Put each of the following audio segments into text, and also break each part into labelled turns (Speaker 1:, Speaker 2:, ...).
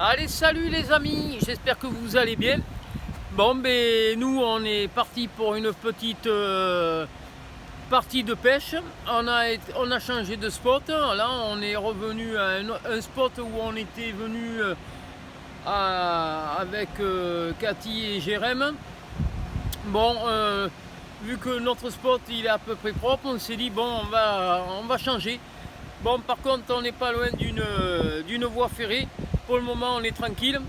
Speaker 1: Allez, salut les amis, j'espère que vous allez bien. Bon, ben nous on est parti pour une petite partie de pêche. On a changé de spot. Là, on est revenu à un spot où on était venu avec Cathy et Jérém. Bon, vu que notre spot il est à peu près propre, on s'est dit bon, on va changer. Bon, par contre, on n'est pas loin d'une voie ferrée. Pour le moment, on est tranquille.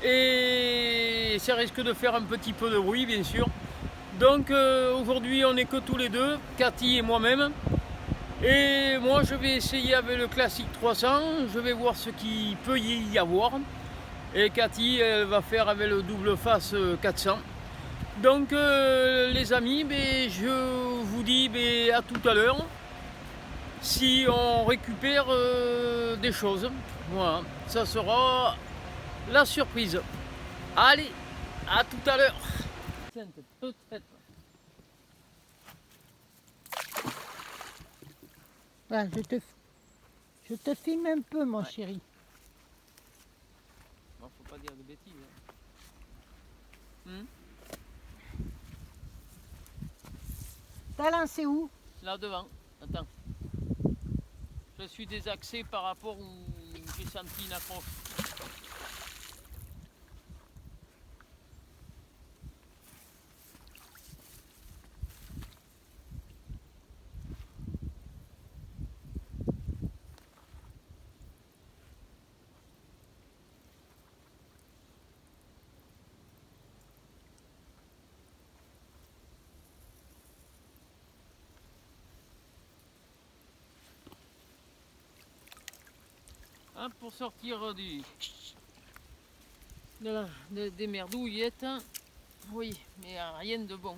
Speaker 1: Et ça risque de faire un petit peu de bruit, bien sûr. Donc, aujourd'hui, on n'est que tous les deux, Cathy et moi-même. Et moi, je vais essayer avec le classique 300. Je vais voir ce qu'il peut y avoir. Et Cathy, elle va faire avec le double face 400. Donc, les amis, ben, je vous dis ben, à tout à l'heure. Si on récupère des choses, voilà, ça sera la surprise. Allez, à tout à l'heure. Tiens, t'es toute faite.
Speaker 2: Voilà, je te filme un peu, mon chéri.
Speaker 1: Bon, faut pas dire de bêtises. Hein.
Speaker 2: T'as lancé où?
Speaker 1: Là devant, attends. Je suis désaxé par rapport où j'ai senti une accroche. Hein, pour sortir des merdouillettes, oui, mais rien de bon.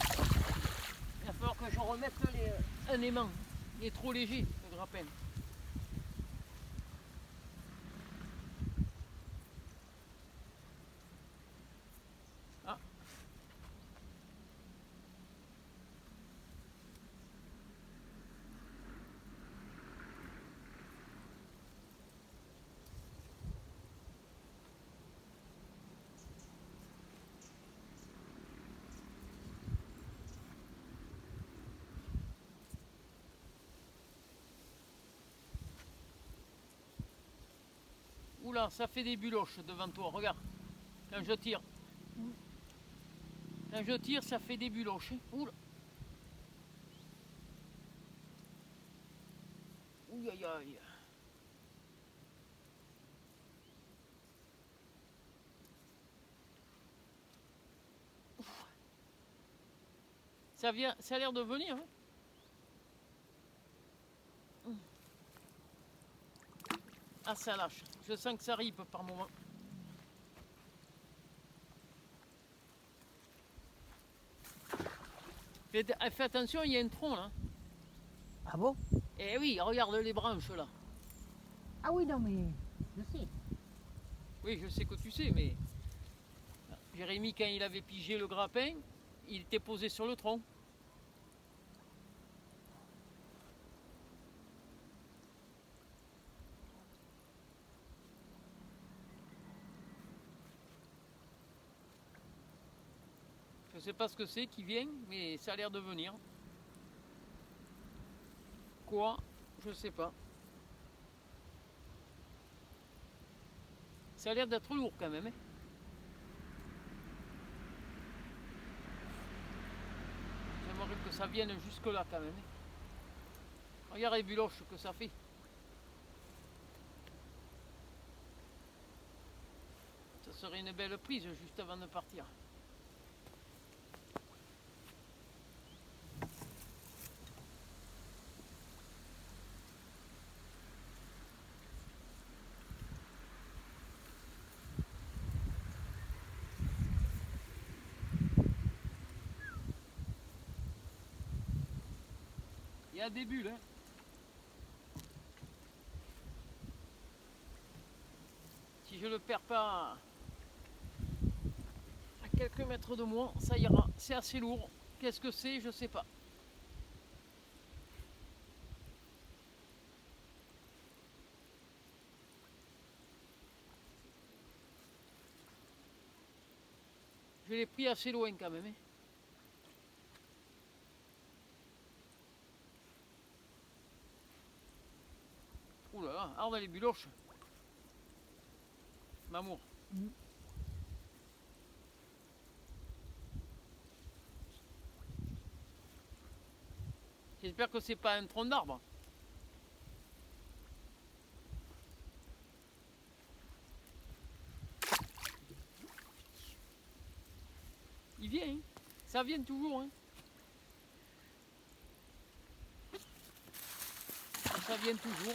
Speaker 1: Il va falloir que je remette un aimant. Il est trop léger, le grappin. Ah. Oula, ça fait des buloches devant toi, regarde. Quand je tire. Quand je tire, ça fait des buloches. Oula. Ouh aïe aïe. Ça a l'air de venir. Hein. Ah, ça lâche. Je sens que ça ripe par moment. Fais attention, il y a un tronc là.
Speaker 2: Ah bon?
Speaker 1: Eh oui, regarde les branches là.
Speaker 2: Ah oui, non, mais je sais.
Speaker 1: Oui, je sais que tu sais, mais Jérémy, quand il avait pigé le grappin, il était posé sur le tronc. Je sais pas ce que c'est qui vient, mais ça a l'air de venir. Quoi? Je sais pas. Ça a l'air d'être lourd quand même. Hein. J'aimerais que ça vienne jusque là quand même. Hein. Regarde les buloches que ça fait. Ça serait une belle prise juste avant de partir. Il y a des bulles. Hein. Si je le perds pas à quelques mètres de moi, ça ira. C'est assez lourd. Qu'est-ce que c'est? Je sais pas. Je l'ai pris assez loin quand même. Hein. Ouh là là, arde les buloches. Mamour. J'espère que c'est pas un tronc d'arbre. Il vient, hein. Ça vient toujours. Hein. Ça vient toujours.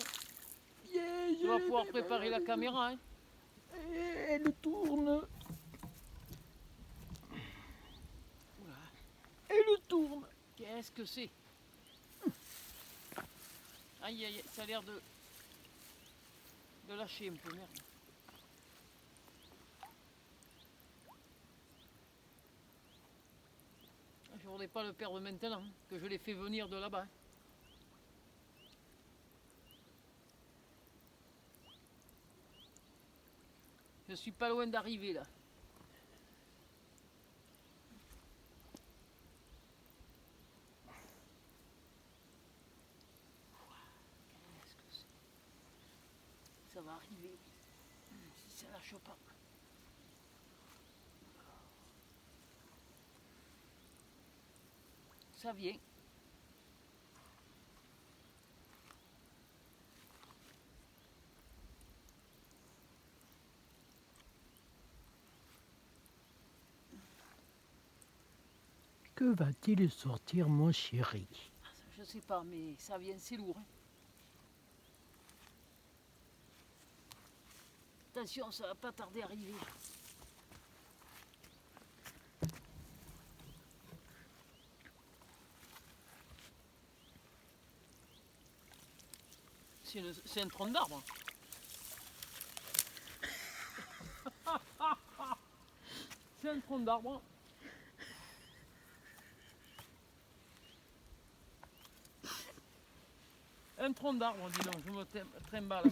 Speaker 1: Tu vas pouvoir préparer la caméra. Hein.
Speaker 2: Elle tourne. Elle tourne.
Speaker 1: Qu'est-ce que c'est? Aïe aïe, ça a l'air de lâcher un peu, merde. Je voudrais pas le perdre maintenant, hein, que je l'ai fait venir de là-bas. Hein. Je suis pas loin d'arriver là. Qu'est-ce que c'est? Ça va arriver. Si ça lâche pas. Ça vient.
Speaker 2: Que va-t-il sortir, mon chéri?
Speaker 1: Je sais pas, mais ça vient, c'est lourd. Hein. Attention, ça va pas tarder à arriver. C'est un tronc d'arbre. C'est un tronc d'arbre. Un tronc d'arbre, dis donc, je me trimballe.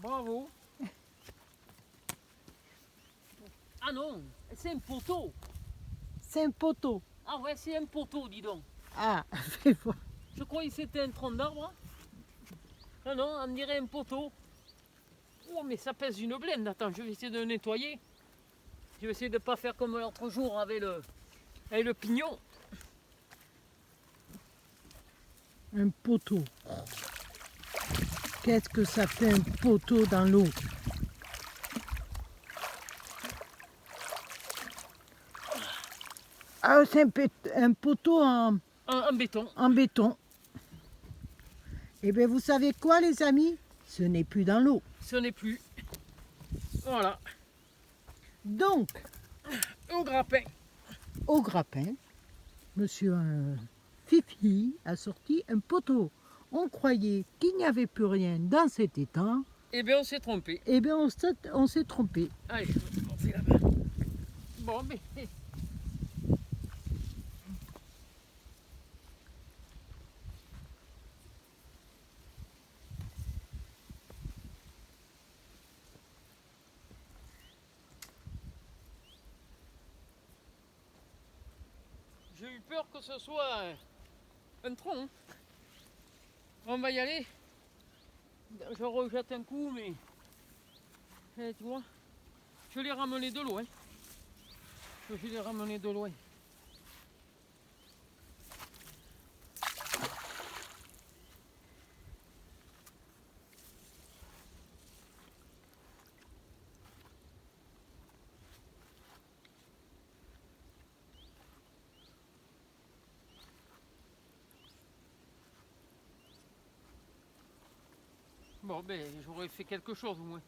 Speaker 1: Bravo. Ah non, c'est un poteau.
Speaker 2: C'est un poteau.
Speaker 1: Ah ouais, c'est un poteau, dis donc.
Speaker 2: Ah, fais voir.
Speaker 1: Je croyais que c'était un tronc d'arbre. Ah non, on dirait un poteau. Oh, mais ça pèse une blende. Attends, je vais essayer de le nettoyer. Je vais essayer de ne pas faire comme l'autre jour avec le pignon.
Speaker 2: Un poteau. Qu'est-ce que ça fait un poteau dans l'eau? Ah, c'est un poteau
Speaker 1: En béton.
Speaker 2: en béton. Eh bien, vous savez quoi, les amis? Ce n'est plus dans l'eau.
Speaker 1: Ce n'est plus. Voilà.
Speaker 2: Donc,
Speaker 1: Au grappin.
Speaker 2: au grappin, monsieur Fifi a sorti un poteau. On croyait qu'il n'y avait plus rien dans cet étang.
Speaker 1: Eh bien, on s'est trompé.
Speaker 2: Eh bien, on s'est trompé.
Speaker 1: Allez, je vais monter là-bas. Bon, mais... J'ai eu peur que ce soit un tronc. Hein. On va y aller. Je rejette un coup, mais... tu vois, je l'ai ramené de loin. Je l'ai ramené de loin. Bon, ben, j'aurais fait quelque chose au moins.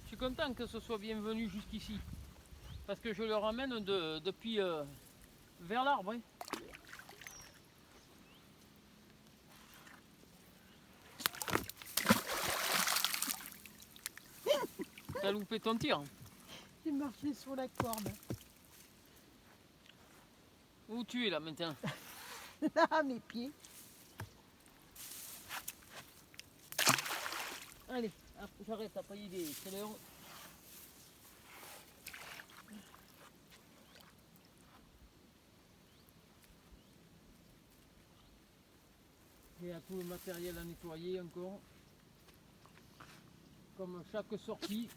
Speaker 1: Je suis content que ce soit bienvenu jusqu'ici. Parce que je le ramène depuis vers l'arbre. Hein. T'as loupé ton tir.
Speaker 2: J'ai marché sur la corde.
Speaker 1: Où tu es là maintenant?
Speaker 2: Là, à mes pieds.
Speaker 1: Allez, j'arrête, t'as pas idée, c'est l'heure. Il y a tout le matériel à nettoyer encore. Comme chaque sortie.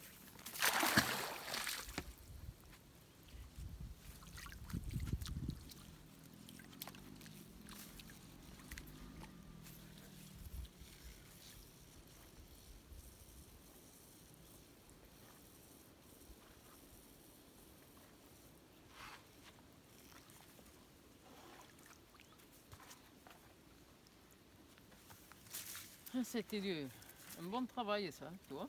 Speaker 1: C'était un bon travail ça, tu vois.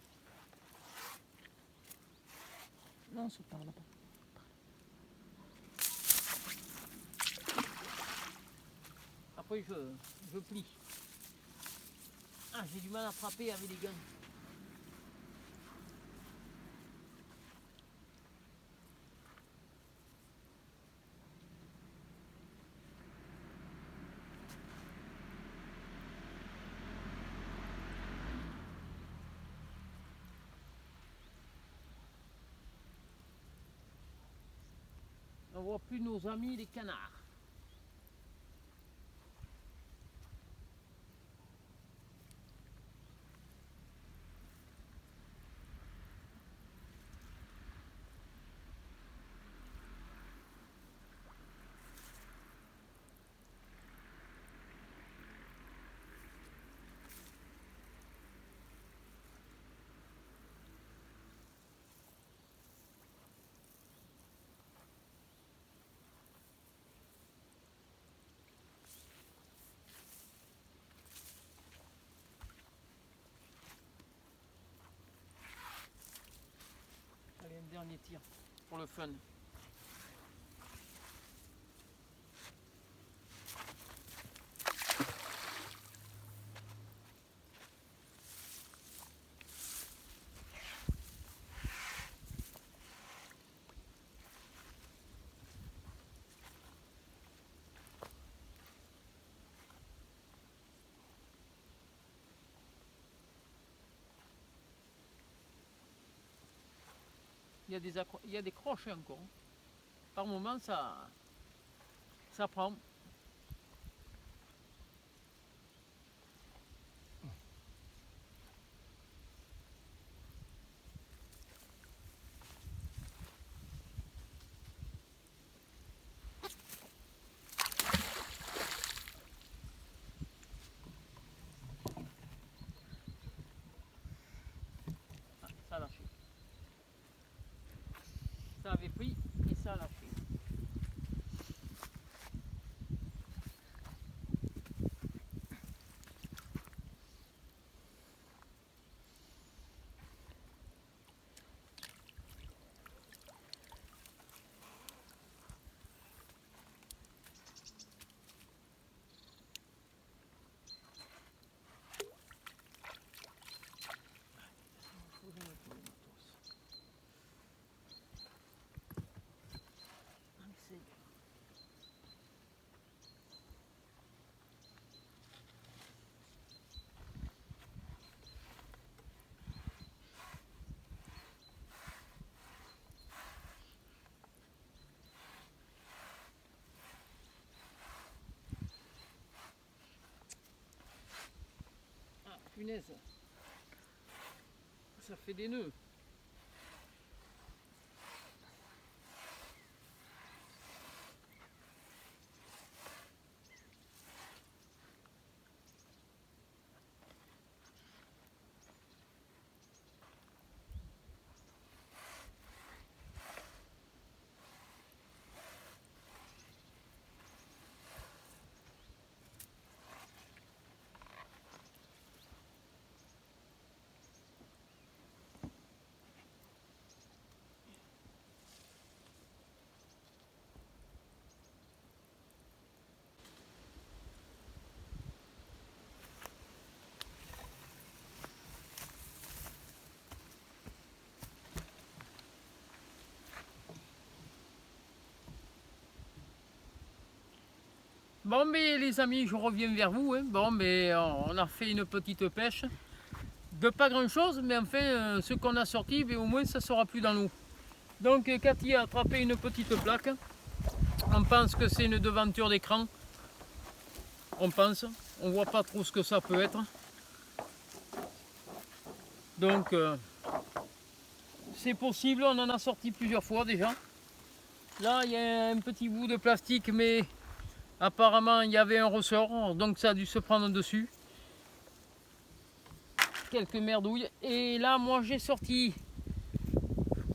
Speaker 2: Non, c'est par là-bas.
Speaker 1: Après je plie. Ah, j'ai du mal à frapper avec les gants. On voit plus nos amis les canards. Allez, un dernier tir pour le fun. Il y a des crochets encore. Par moment, ça prend. Ah, ça a lâché. Ça avait pris et ça a lâché. Faut que je mette le matos. Ah, mais c'est- Ah, punaise. Ça fait des nœuds. Bon, mais les amis, je reviens vers vous. Hein. Bon, mais on a fait une petite pêche. De pas grand chose, mais enfin, ce qu'on a sorti, mais au moins ça sera plus dans l'eau. Donc, Cathy a attrapé une petite plaque. On pense que c'est une devanture d'écran. On pense. On voit pas trop ce que ça peut être. Donc, c'est possible. On en a sorti plusieurs fois déjà. Là, il y a un petit bout de plastique, mais apparemment, il y avait un ressort. Donc, ça a dû se prendre dessus. Quelques merdouilles. Et là, moi, j'ai sorti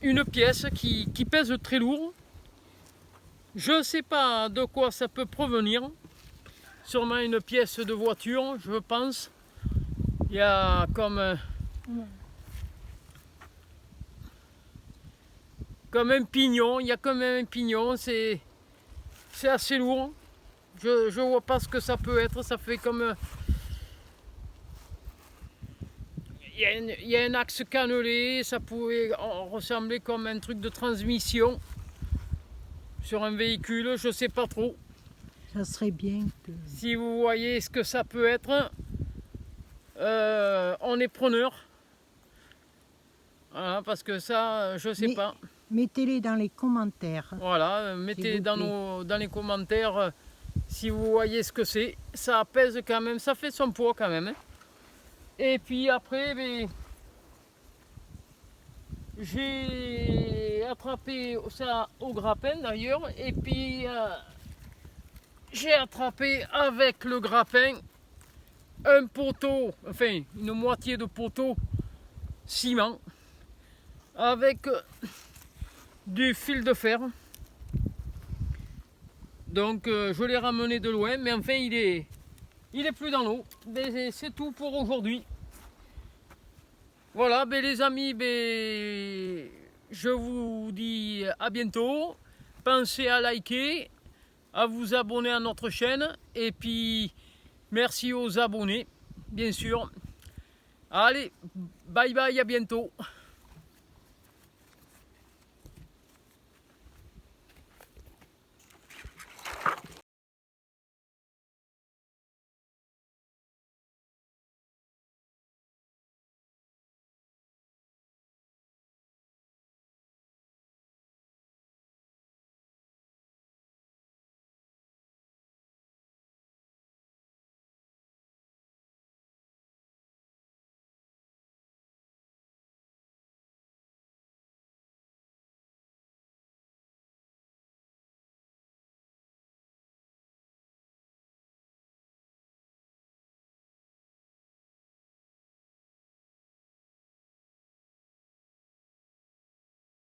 Speaker 1: une pièce qui pèse très lourd. Je ne sais pas de quoi ça peut provenir. Sûrement une pièce de voiture, je pense. Il y a comme un pignon. Il y a comme un pignon. C'est assez lourd. Je vois pas ce que ça peut être. Ça fait comme... Il y a un axe cannelé. Ça pourrait ressembler comme un truc de transmission sur un véhicule. Je sais pas trop.
Speaker 2: Ça serait bien que...
Speaker 1: Si vous voyez ce que ça peut être, on est preneur. Voilà, parce que ça, je sais pas.
Speaker 2: Mettez-les dans les commentaires.
Speaker 1: Voilà, mettez dans les commentaires si vous voyez ce que c'est. Ça pèse quand même, ça fait son poids quand même. Hein. Et puis après, ben, j'ai attrapé ça au grappin d'ailleurs. Et puis j'ai attrapé avec le grappin un poteau, enfin une moitié de poteau ciment avec du fil de fer. Donc je l'ai ramené de loin, mais enfin il est plus dans l'eau. C'est tout pour aujourd'hui. Voilà, ben les amis, ben, je vous dis à bientôt. Pensez à liker, à vous abonner à notre chaîne. Et puis merci aux abonnés, bien sûr. Allez, bye bye, à bientôt.